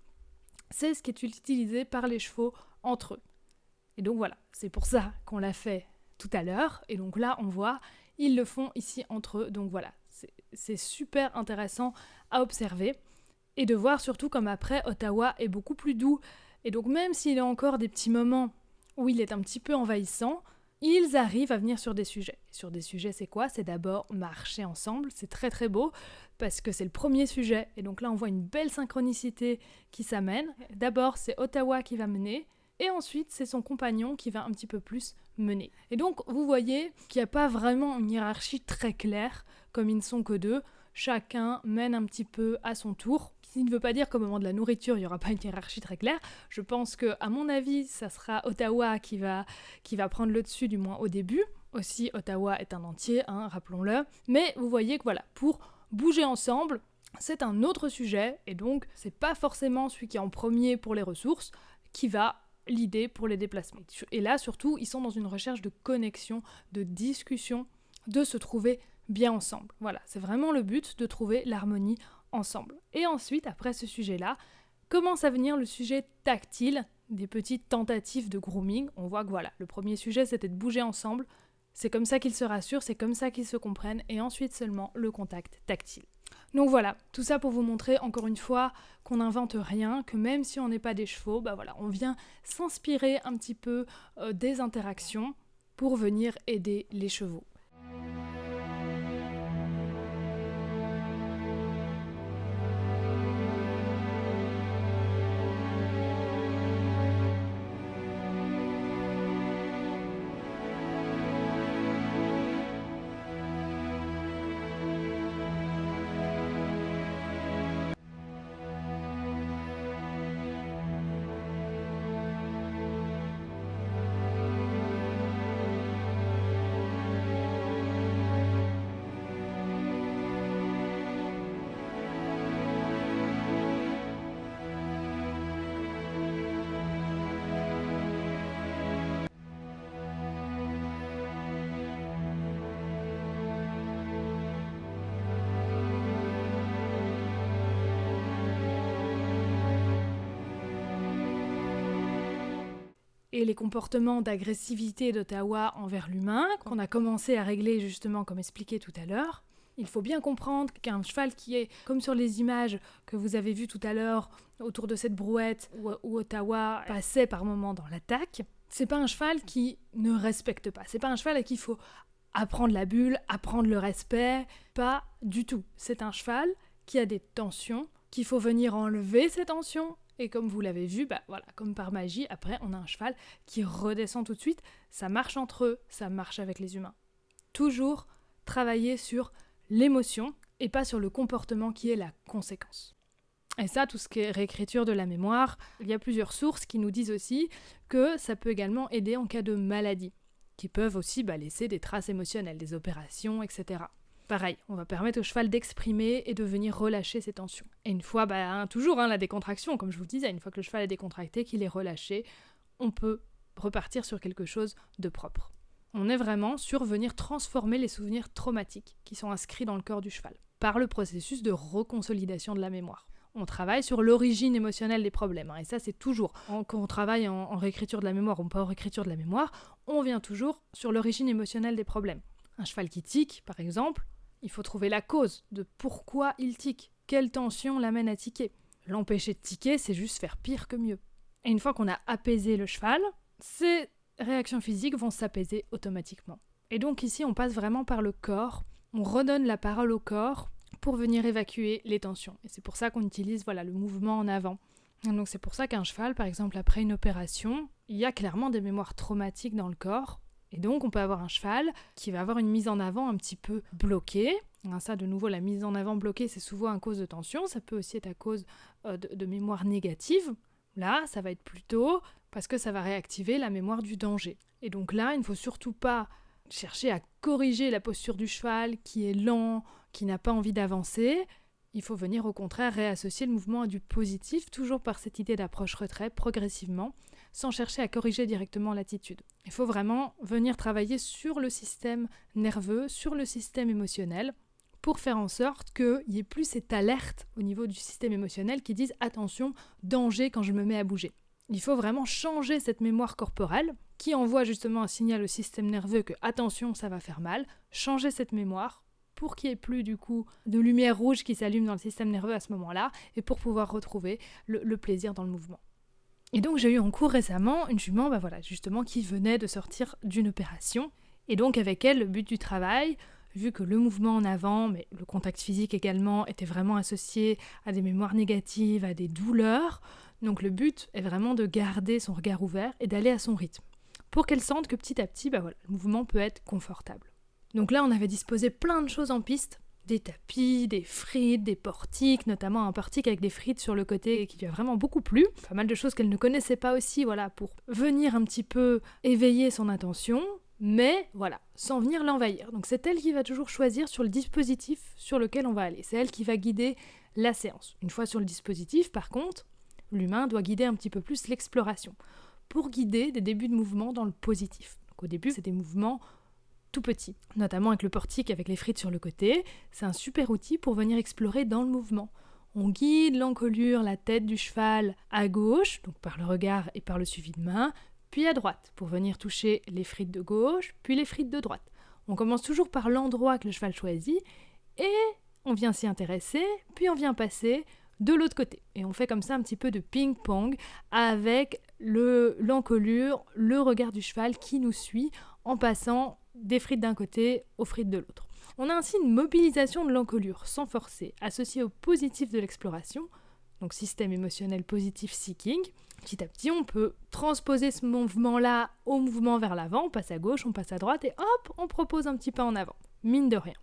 C'est ce qui est utilisé par les chevaux entre eux. Et donc voilà, c'est pour ça qu'on l'a fait tout à l'heure. Et donc là, on voit, ils le font ici entre eux. Donc voilà, c'est super intéressant à observer. Et de voir surtout comme après, Ottawa est beaucoup plus doux. Et donc même s'il y a encore des petits moments où il est un petit peu envahissant, ils arrivent à venir sur des sujets. Sur des sujets, c'est quoi ? C'est d'abord marcher ensemble. C'est très très beau parce que c'est le premier sujet. Et donc là, on voit une belle synchronicité qui s'amène. D'abord, c'est Ottawa qui va mener. Et ensuite, c'est son compagnon qui va un petit peu plus mener. Et donc, vous voyez qu'il n'y a pas vraiment une hiérarchie très claire, comme ils ne sont que deux. Chacun mène un petit peu à son tour. Ce qui ne veut pas dire qu'au moment de la nourriture, il n'y aura pas une hiérarchie très claire. Je pense que, à mon avis, ça sera Ottawa qui va prendre le dessus, du moins au début. Aussi, Ottawa est un entier, rappelons-le. Mais vous voyez que voilà, pour bouger ensemble, c'est un autre sujet. Et donc, c'est pas forcément celui qui est en premier pour les ressources qui va l'idée pour les déplacements. Et là, surtout, ils sont dans une recherche de connexion, de discussion, de se trouver bien ensemble. Voilà, c'est vraiment le but de trouver l'harmonie ensemble. Et ensuite, après ce sujet-là, commence à venir le sujet tactile, des petites tentatives de grooming. On voit que voilà, le premier sujet, c'était de bouger ensemble. C'est comme ça qu'ils se rassurent, c'est comme ça qu'ils se comprennent, et ensuite seulement le contact tactile. Donc voilà, tout ça pour vous montrer encore une fois qu'on n'invente rien, que même si on n'est pas des chevaux, on vient s'inspirer un petit peu des interactions pour venir aider les chevaux. Et les comportements d'agressivité d'Ottawa envers l'humain, qu'on a commencé à régler justement comme expliqué tout à l'heure. Il faut bien comprendre qu'un cheval qui est, comme sur les images que vous avez vues tout à l'heure, autour de cette brouette où Ottawa passait par moments dans l'attaque, c'est pas un cheval qui ne respecte pas. C'est pas un cheval à qui il faut apprendre la bulle, apprendre le respect, pas du tout. C'est un cheval qui a des tensions, qu'il faut venir enlever ces tensions. Et comme vous l'avez vu, comme par magie, après on a un cheval qui redescend tout de suite. Ça marche entre eux, ça marche avec les humains. Toujours travailler sur l'émotion et pas sur le comportement qui est la conséquence. Et ça, tout ce qui est réécriture de la mémoire, il y a plusieurs sources qui nous disent aussi que ça peut également aider en cas de maladie, qui peuvent aussi laisser des traces émotionnelles, des opérations, etc. Pareil, on va permettre au cheval d'exprimer et de venir relâcher ses tensions. Et une fois, toujours la décontraction, comme je vous disais, une fois que le cheval est décontracté, qu'il est relâché, on peut repartir sur quelque chose de propre. On est vraiment sur venir transformer les souvenirs traumatiques qui sont inscrits dans le corps du cheval, par le processus de reconsolidation de la mémoire. On travaille sur l'origine émotionnelle des problèmes, et ça c'est toujours, quand on travaille en réécriture de la mémoire ou pas en réécriture de la mémoire, on vient toujours sur l'origine émotionnelle des problèmes. Un cheval qui tique, par exemple, il faut trouver la cause de pourquoi il tique, quelle tension l'amène à tiquer. L'empêcher de tiquer, c'est juste faire pire que mieux. Et une fois qu'on a apaisé le cheval, ces réactions physiques vont s'apaiser automatiquement. Et donc ici, on passe vraiment par le corps, on redonne la parole au corps pour venir évacuer les tensions. Et c'est pour ça qu'on utilise le mouvement en avant. Et donc c'est pour ça qu'un cheval, par exemple, après une opération, il y a clairement des mémoires traumatiques dans le corps. Et donc, on peut avoir un cheval qui va avoir une mise en avant un petit peu bloquée. Ça, de nouveau, la mise en avant bloquée, c'est souvent à cause de tension. Ça peut aussi être à cause de mémoire négative. Là, ça va être plutôt parce que ça va réactiver la mémoire du danger. Et donc là, il ne faut surtout pas chercher à corriger la posture du cheval qui est lent, qui n'a pas envie d'avancer. Il faut venir au contraire réassocier le mouvement à du positif, toujours par cette idée d'approche-retrait progressivement, sans chercher à corriger directement l'attitude. Il faut vraiment venir travailler sur le système nerveux, sur le système émotionnel, pour faire en sorte qu'il n'y ait plus cette alerte au niveau du système émotionnel qui dise « attention, danger quand je me mets à bouger ». Il faut vraiment changer cette mémoire corporelle qui envoie justement un signal au système nerveux que attention, ça va faire mal, changer cette mémoire pour qu'il n'y ait plus du coup de lumière rouge qui s'allume dans le système nerveux à ce moment-là et pour pouvoir retrouver le plaisir dans le mouvement. Et donc j'ai eu en cours récemment une jument justement qui venait de sortir d'une opération et donc avec elle le but du travail, vu que le mouvement en avant, mais le contact physique également, était vraiment associé à des mémoires négatives, à des douleurs, donc le but est vraiment de garder son regard ouvert et d'aller à son rythme, pour qu'elle sente que petit à petit, le mouvement peut être confortable. Donc là, on avait disposé plein de choses en piste, des tapis, des frites, des portiques, notamment un portique avec des frites sur le côté qui lui a vraiment beaucoup plu. Pas mal de choses qu'elle ne connaissait pas aussi, pour venir un petit peu éveiller son attention, mais sans venir l'envahir. Donc c'est elle qui va toujours choisir sur le dispositif sur lequel on va aller. C'est elle qui va guider la séance. Une fois sur le dispositif, par contre, l'humain doit guider un petit peu plus l'exploration, pour guider des débuts de mouvement dans le positif. Donc au début, c'est des mouvements tout petits, notamment avec le portique avec les frites sur le côté. C'est un super outil pour venir explorer dans le mouvement. On guide l'encolure, la tête du cheval à gauche, donc par le regard et par le suivi de main, puis à droite, pour venir toucher les frites de gauche, puis les frites de droite. On commence toujours par l'endroit que le cheval choisit, et on vient s'y intéresser, puis on vient passer de l'autre côté. Et on fait comme ça un petit peu de ping-pong avec l'encolure, le regard du cheval qui nous suit en passant des frites d'un côté aux frites de l'autre. On a ainsi une mobilisation de l'encolure sans forcer, associée au positif de l'exploration, donc système émotionnel positif seeking. Petit à petit, on peut transposer ce mouvement-là au mouvement vers l'avant, on passe à gauche, on passe à droite et hop, on propose un petit pas en avant, mine de rien.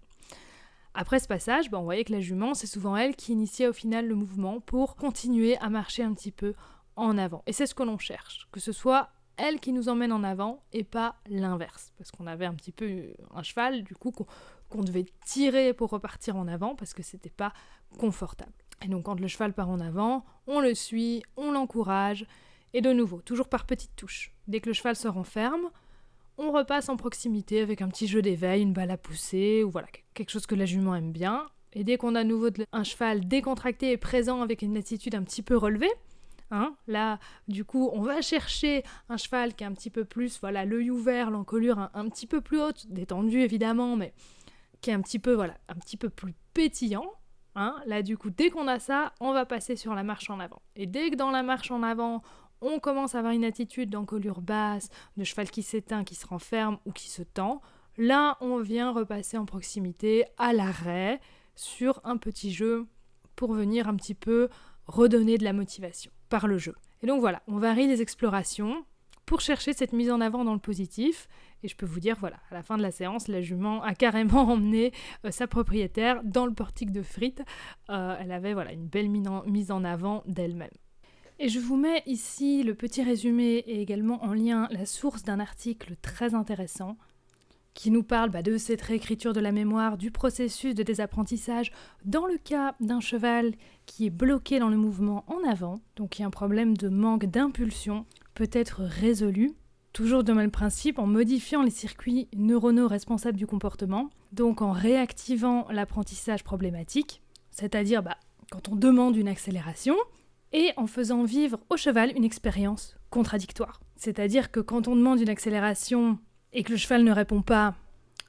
Après ce passage, on voyait que la jument, c'est souvent elle qui initiait au final le mouvement pour continuer à marcher un petit peu en avant. Et c'est ce que l'on cherche, que ce soit elle qui nous emmène en avant et pas l'inverse. Parce qu'on avait un petit peu un cheval, du coup, qu'on devait tirer pour repartir en avant parce que c'était pas confortable. Et donc quand le cheval part en avant, on le suit, on l'encourage, et de nouveau, toujours par petites touches. Dès que le cheval se renferme, on repasse en proximité avec un petit jeu d'éveil, une balle à pousser, ou quelque chose que la jument aime bien. Et dès qu'on a à nouveau un cheval décontracté et présent avec une attitude un petit peu relevée, là, du coup, on va chercher un cheval qui est un petit peu plus, l'œil ouvert, l'encolure un petit peu plus haute, détendue évidemment, mais qui est un petit peu plus pétillant. Là, du coup, dès qu'on a ça, on va passer sur la marche en avant. Et dès que dans la marche en avant, on commence à avoir une attitude d'encolure basse, de cheval qui s'éteint, qui se renferme ou qui se tend, là, on vient repasser en proximité, à l'arrêt, sur un petit jeu pour venir un petit peu redonner de la motivation par le jeu. Et donc on varie les explorations pour chercher cette mise en avant dans le positif. Et je peux vous dire, à la fin de la séance, la jument a carrément emmené sa propriétaire dans le portique de frites. Elle avait une belle mise en avant d'elle-même. Et je vous mets ici le petit résumé et également en lien la source d'un article très intéressant qui nous parle de cette réécriture de la mémoire, du processus de désapprentissage dans le cas d'un cheval qui est bloqué dans le mouvement en avant, donc qui a un problème de manque d'impulsion, peut être résolu, toujours de même principe, en modifiant les circuits neuronaux responsables du comportement, donc en réactivant l'apprentissage problématique, c'est-à-dire quand on demande une accélération, et en faisant vivre au cheval une expérience contradictoire. C'est-à-dire que quand on demande une accélération et que le cheval ne répond pas,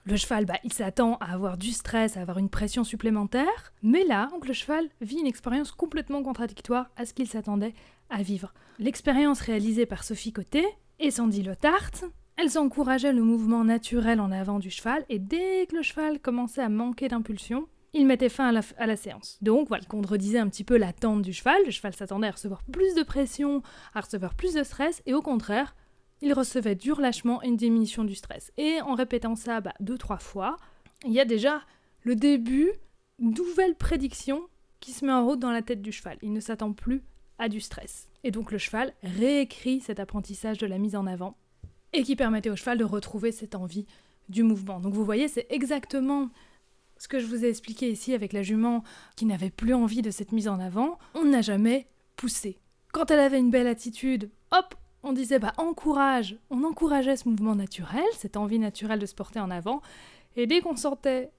le cheval, il s'attend à avoir du stress, à avoir une pression supplémentaire, mais là, donc, le cheval vit une expérience complètement contradictoire à ce qu'il s'attendait à vivre. L'expérience réalisée par Sophie Côté et Sandy Lotart, elles encourageaient le mouvement naturel en avant du cheval, et dès que le cheval commençait à manquer d'impulsion, il mettait fin à la séance. Donc voilà, qu'on redisait un petit peu l'attente du cheval. Le cheval s'attendait à recevoir plus de pression, à recevoir plus de stress, et au contraire, il recevait du relâchement et une diminution du stress. Et en répétant ça 2-3 fois, il y a déjà le début d'une nouvelle prédiction qui se met en route dans la tête du cheval. Il ne s'attend plus à du stress. Et donc le cheval réécrit cet apprentissage de la mise en avant et qui permettait au cheval de retrouver cette envie du mouvement. Donc vous voyez, c'est exactement ce que je vous ai expliqué ici avec la jument qui n'avait plus envie de cette mise en avant. On n'a jamais poussé. Quand elle avait une belle attitude, hop, on disait encourage. On encourageait ce mouvement naturel, cette envie naturelle de se porter en avant. Et dès qu'on sentait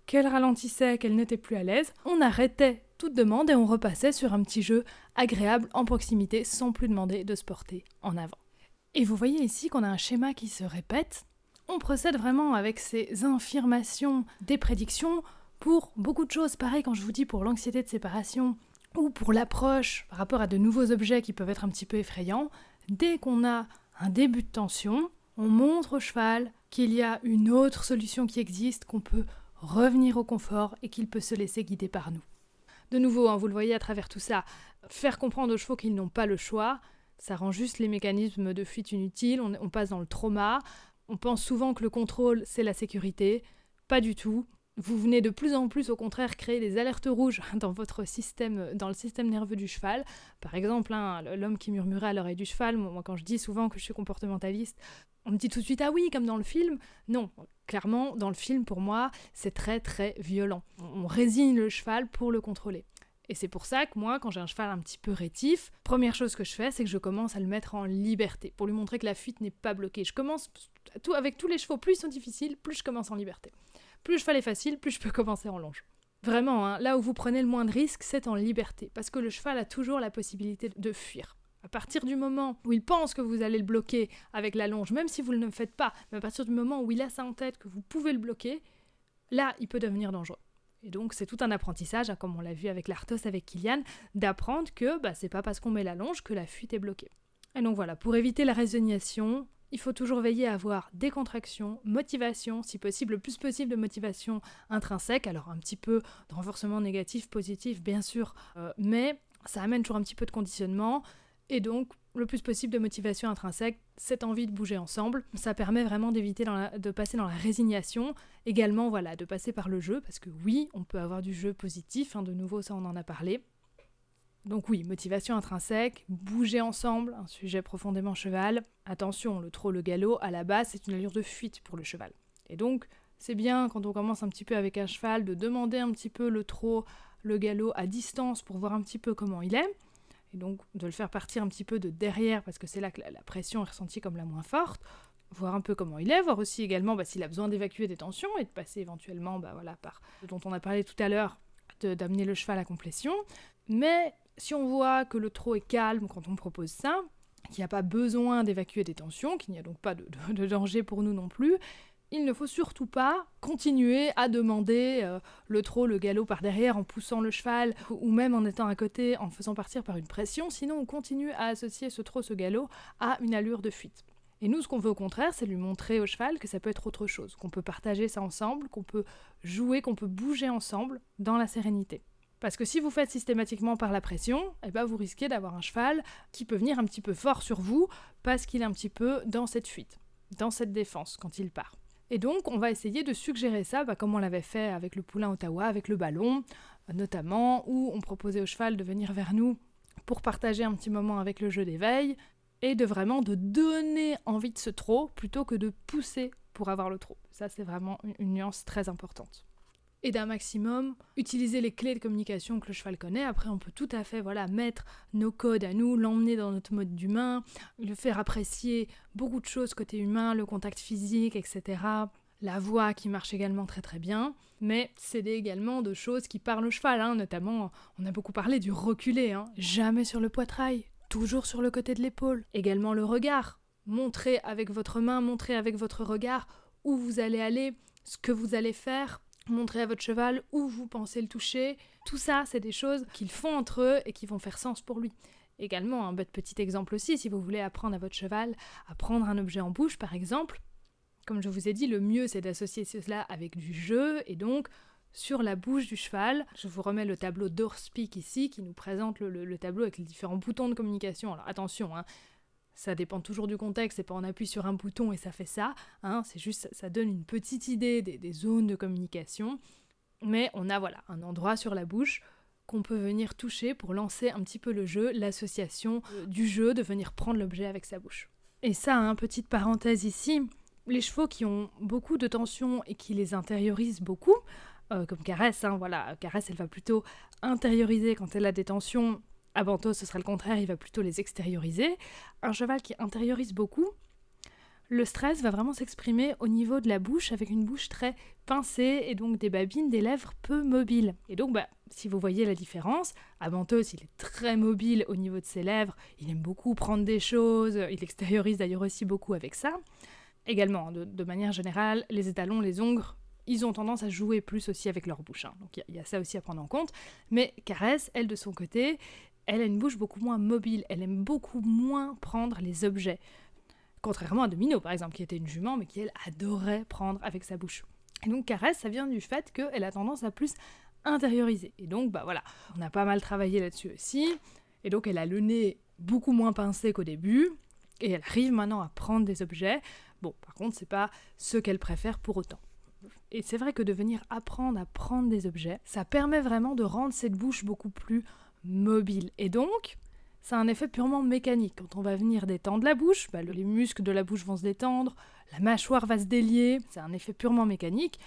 qu'elle ralentissait, qu'elle n'était plus à l'aise, on arrêtait toute demande et on repassait sur un petit jeu agréable en proximité sans plus demander de se porter en avant. Et vous voyez ici qu'on a un schéma qui se répète. On procède vraiment avec ces affirmations des prédictions pour beaucoup de choses. Pareil quand je vous dis pour l'anxiété de séparation ou pour l'approche par rapport à de nouveaux objets qui peuvent être un petit peu effrayants. Dès qu'on a un début de tension, on montre au cheval qu'il y a une autre solution qui existe, qu'on peut revenir au confort et qu'il peut se laisser guider par nous. De nouveau, vous le voyez à travers tout ça, faire comprendre aux chevaux qu'ils n'ont pas le choix, ça rend juste les mécanismes de fuite inutiles, on passe dans le trauma, on pense souvent que le contrôle c'est la sécurité, pas du tout. Vous venez de plus en plus au contraire créer des alertes rouges dans votre système, dans le système nerveux du cheval. Par exemple, l'homme qui murmurait à l'oreille du cheval, moi quand je dis souvent que je suis comportementaliste, on me dit tout de suite « Ah oui, comme dans le film ». Non, clairement, dans le film, pour moi, c'est très très violent. On résigne le cheval pour le contrôler. Et c'est pour ça que moi, quand j'ai un cheval un petit peu rétif, première chose que je fais, c'est que je commence à le mettre en liberté, pour lui montrer que la fuite n'est pas bloquée. Je commence avec tous les chevaux, plus ils sont difficiles, plus je commence en liberté. Plus le cheval est facile, plus je peux commencer en longe. Vraiment, là où vous prenez le moins de risques, c'est en liberté, parce que le cheval a toujours la possibilité de fuir. À partir du moment où il pense que vous allez le bloquer avec la longe, même si vous ne le faites pas, mais à partir du moment où il a ça en tête que vous pouvez le bloquer, là, il peut devenir dangereux. Et donc, c'est tout un apprentissage, comme on l'a vu avec l'Arthos, avec Kilian, d'apprendre que c'est pas parce qu'on met la longe que la fuite est bloquée. Et donc voilà, pour éviter la résignation, il faut toujours veiller à avoir des contractions, motivation, si possible, le plus possible de motivation intrinsèque, alors un petit peu de renforcement négatif, positif, bien sûr, mais ça amène toujours un petit peu de conditionnement, et donc le plus possible de motivation intrinsèque, cette envie de bouger ensemble. Ça permet vraiment d'éviter de passer dans la résignation, également voilà, de passer par le jeu, parce que oui, on peut avoir du jeu positif, de nouveau ça on en a parlé. Donc oui, motivation intrinsèque, bouger ensemble, un sujet profondément cheval. Attention, le trot, le galop, à la base, c'est une allure de fuite pour le cheval. Et donc, c'est bien quand on commence un petit peu avec un cheval de demander un petit peu le trot, le galop à distance pour voir un petit peu comment il est. Et donc, de le faire partir un petit peu de derrière parce que c'est là que la pression est ressentie comme la moins forte. Voir un peu comment il est, voir aussi également s'il a besoin d'évacuer des tensions et de passer éventuellement par ce dont on a parlé tout à l'heure, d'amener le cheval à complétion. Mais si on voit que le trot est calme quand on propose ça, qu'il n'y a pas besoin d'évacuer des tensions, qu'il n'y a donc pas de danger pour nous non plus, il ne faut surtout pas continuer à demander le trot, le galop par derrière en poussant le cheval ou même en étant à côté, en faisant partir par une pression, sinon on continue à associer ce trot, ce galop à une allure de fuite. Et nous, ce qu'on veut au contraire, c'est lui montrer au cheval que ça peut être autre chose, qu'on peut partager ça ensemble, qu'on peut jouer, qu'on peut bouger ensemble dans la sérénité. Parce que si vous faites systématiquement par la pression, vous risquez d'avoir un cheval qui peut venir un petit peu fort sur vous parce qu'il est un petit peu dans cette fuite, dans cette défense quand il part. Et donc, on va essayer de suggérer ça, comme on l'avait fait avec le poulain Ottawa, avec le ballon, notamment, où on proposait au cheval de venir vers nous pour partager un petit moment avec le jeu d'éveil, et de vraiment de donner envie de ce trot, plutôt que de pousser pour avoir le trot. Ça, c'est vraiment une nuance très importante. Et d'un maximum, utiliser les clés de communication que le cheval connaît. Après, on peut tout à fait mettre nos codes à nous, l'emmener dans notre mode d'humain, le faire apprécier beaucoup de choses côté humain, le contact physique, etc. La voix qui marche également très très bien, mais s'aider également de choses qui parlent au cheval, notamment, on a beaucoup parlé du reculer, jamais sur le poitrail, toujours sur le côté de l'épaule. Également le regard, montrez avec votre main, montrez avec votre regard où vous allez aller, ce que vous allez faire, montrer à votre cheval où vous pensez le toucher. Tout ça, c'est des choses qu'ils font entre eux et qui vont faire sens pour lui. Également, un petit exemple aussi, si vous voulez apprendre à votre cheval à prendre un objet en bouche, par exemple, comme je vous ai dit, le mieux, c'est d'associer cela avec du jeu, et donc, sur la bouche du cheval, je vous remets le tableau d'Orspeak ici, qui nous présente le tableau avec les différents boutons de communication. Alors attention, ça dépend toujours du contexte, c'est pas on appuie sur un bouton et ça fait ça, c'est juste, ça donne une petite idée des zones de communication, mais on a un endroit sur la bouche qu'on peut venir toucher pour lancer un petit peu le jeu, l'association du jeu, de venir prendre l'objet avec sa bouche. Et ça, petite parenthèse ici, les chevaux qui ont beaucoup de tension et qui les intériorisent beaucoup, comme Caresse, Caresse elle va plutôt intérioriser quand elle a des tensions. Abanto, ce serait le contraire, il va plutôt les extérioriser. Un cheval qui intériorise beaucoup, Le stress va vraiment s'exprimer au niveau de la bouche avec une bouche très pincée et donc des babines, des lèvres peu mobiles. Et donc, si vous voyez la différence, Abantos, il est très mobile au niveau de ses lèvres, il aime beaucoup prendre des choses, il extériorise d'ailleurs aussi beaucoup avec ça. Également, de manière générale, les étalons, les ongles, ils ont tendance à jouer plus aussi avec leur bouche. Donc il y a ça aussi à prendre en compte. Mais Caresse, elle de son côté, elle a une bouche beaucoup moins mobile, elle aime beaucoup moins prendre les objets. Contrairement à Domino, par exemple, qui était une jument, mais qui, elle, adorait prendre avec sa bouche. Et donc, Caresse, ça vient du fait qu'elle a tendance à plus intérioriser. Et donc, voilà, on a pas mal travaillé là-dessus aussi. Et donc, elle a le nez beaucoup moins pincé qu'au début. Et elle arrive maintenant à prendre des objets. Bon, par contre, c'est pas ce qu'elle préfère pour autant. Et c'est vrai que de venir apprendre à prendre des objets, ça permet vraiment de rendre cette bouche beaucoup plus mobile. Et donc, ça a un effet purement mécanique. Quand on va venir détendre la bouche, les muscles de la bouche vont se détendre, la mâchoire va se délier, c'est un effet purement mécanique.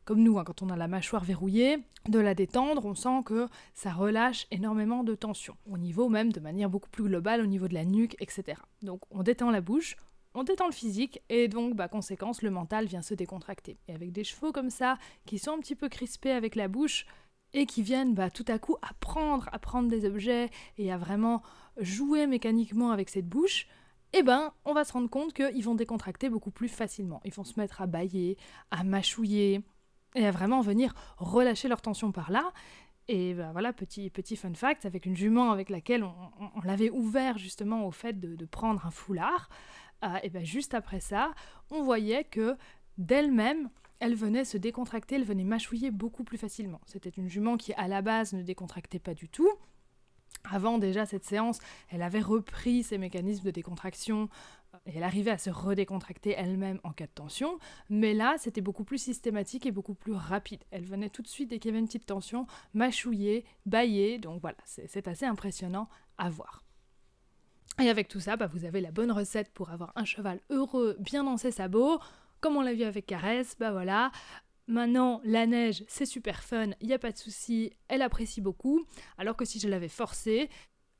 Comme nous, quand on a la mâchoire verrouillée, de la détendre, on sent que ça relâche énormément de tension. Au niveau même, de manière beaucoup plus globale, au niveau de la nuque, etc. Donc on détend la bouche, on détend le physique, et donc, conséquence, le mental vient se décontracter. Et avec des chevaux comme ça, qui sont un petit peu crispés avec la bouche, et qui viennent tout à coup apprendre à prendre des objets, et à vraiment jouer mécaniquement avec cette bouche, on va se rendre compte qu'ils vont décontracter beaucoup plus facilement. Ils vont se mettre à bâiller, à mâchouiller, et à vraiment venir relâcher leur tension par là. Et voilà, petit fun fact, avec une jument avec laquelle on l'avait ouvert justement au fait de prendre un foulard, juste après ça, on voyait que d'elle-même, elle venait se décontracter, elle venait mâchouiller beaucoup plus facilement. C'était une jument qui, à la base, ne décontractait pas du tout. Avant déjà cette séance, elle avait repris ses mécanismes de décontraction et elle arrivait à se redécontracter elle-même en cas de tension, mais là c'était beaucoup plus systématique et beaucoup plus rapide. Elle venait tout de suite, dès qu'il y avait une petite tension, mâchouiller, bâiller, donc voilà, c'est assez impressionnant à voir. Et avec tout ça, vous avez la bonne recette pour avoir un cheval heureux, bien dans ses sabots, comme on l'a vu avec Caresse, voilà. Maintenant, la neige, c'est super fun, il n'y a pas de souci, elle apprécie beaucoup, alors que si je l'avais forcée,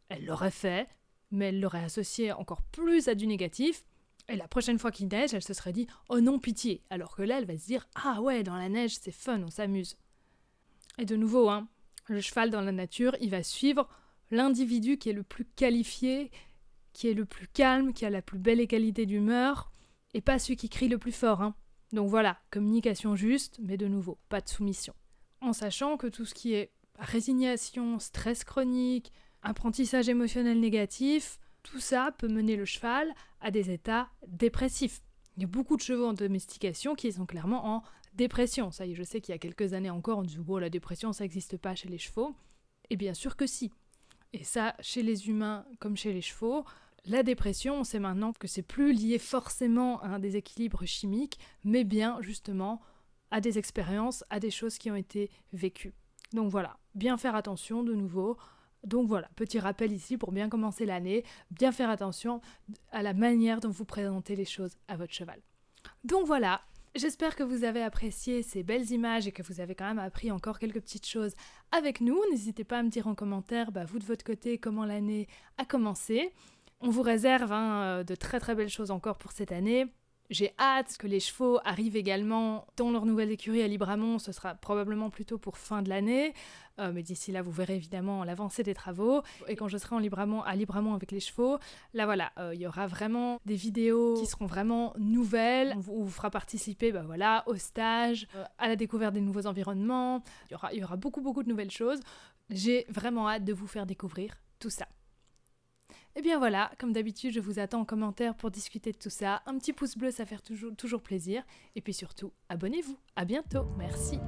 elle l'aurait fait, mais elle l'aurait associé encore plus à du négatif, et la prochaine fois qu'il neige, elle se serait dit « Oh non, pitié !» alors que là, elle va se dire « Ah ouais, dans la neige, c'est fun, on s'amuse !» Et de nouveau, le cheval dans la nature, il va suivre l'individu qui est le plus qualifié, qui est le plus calme, qui a la plus belle qualité d'humeur, et pas celui qui crie le plus fort, Donc voilà, communication juste, mais de nouveau, pas de soumission. En sachant que tout ce qui est résignation, stress chronique, apprentissage émotionnel négatif, tout ça peut mener le cheval à des états dépressifs. Il y a beaucoup de chevaux en domestication qui sont clairement en dépression. Ça y est, je sais qu'il y a quelques années encore, on dit « la dépression, ça n'existe pas chez les chevaux ». Et bien sûr que si. Et ça, chez les humains comme chez les chevaux, la dépression, on sait maintenant que c'est plus lié forcément à un déséquilibre chimique, mais bien justement à des expériences, à des choses qui ont été vécues. Donc voilà, bien faire attention de nouveau. Donc voilà, petit rappel ici pour bien commencer l'année, bien faire attention à la manière dont vous présentez les choses à votre cheval. Donc voilà, j'espère que vous avez apprécié ces belles images et que vous avez quand même appris encore quelques petites choses avec nous. N'hésitez pas à me dire en commentaire, vous de votre côté, comment l'année a commencé. On vous réserve de très très belles choses encore pour cette année. J'ai hâte que les chevaux arrivent également dans leur nouvelle écurie à Libramont. Ce sera probablement plutôt pour fin de l'année. Mais d'ici là, vous verrez évidemment l'avancée des travaux. Et quand je serai à Libramont avec les chevaux, là voilà, il y aura vraiment des vidéos qui seront vraiment nouvelles. On vous fera participer au stage, à la découverte des nouveaux environnements. Il y aura beaucoup de nouvelles choses. J'ai vraiment hâte de vous faire découvrir tout ça. Et bien voilà, comme d'habitude, je vous attends en commentaire pour discuter de tout ça. Un petit pouce bleu, ça fait toujours plaisir. Et puis surtout, abonnez-vous. À bientôt. Merci.